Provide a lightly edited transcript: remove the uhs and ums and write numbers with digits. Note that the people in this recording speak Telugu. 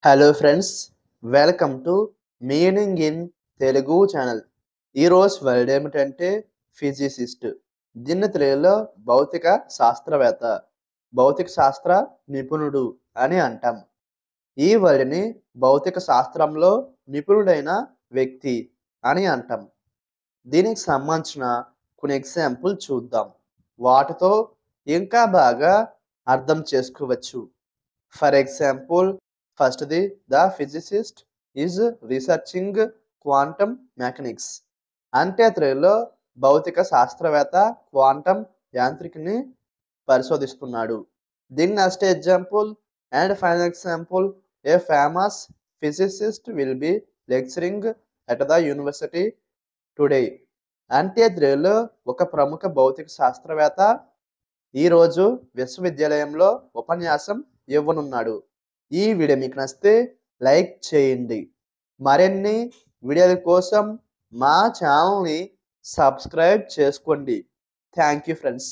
Hello friends, welcome to meaning in Telugu channel. ఈరోజు వర్డ్ ఏమిటంటే ఫిజిసిస్ట్. దీన్ని తెలుగులో భౌతిక శాస్త్రవేత్త, భౌతిక శాస్త్ర నిపుణుడు అని అంటాం. ఈ వర్డ్ని భౌతిక శాస్త్రంలో నిపుణుడైన వ్యక్తి అని అంటాం. దీనికి సంబంధించిన కొన్ని ఎగ్జాంపుల్ చూద్దాం. వాటితో ఇంకా బాగా అర్థం చేసుకోవచ్చు. ఫర్ ఎగ్జాంపుల్, ఫస్ట్‌ది the physicist is researching quantum mechanics. అంటే తెలుగులో భౌతిక శాస్త్రవేత్త క్వాంటం యాంత్రికని పరిశోధిస్తున్నాడు. దీని next example and final example, A famous physicist will be lecturing at the university today. అంటే తెలుగులో ఒక ప్రముఖ భౌతిక శాస్త్రవేత్త ఈరోజు విశ్వవిద్యాలయంలో ఉపన్యాసం ఇవ్వనున్నాడు. ఈ వీడియో మీకు నచ్చితే లైక్ చేయండి. మరిన్ని వీడియోల కోసం మా ఛానల్ని సబ్స్క్రైబ్ చేసుకోండి. Thank you friends.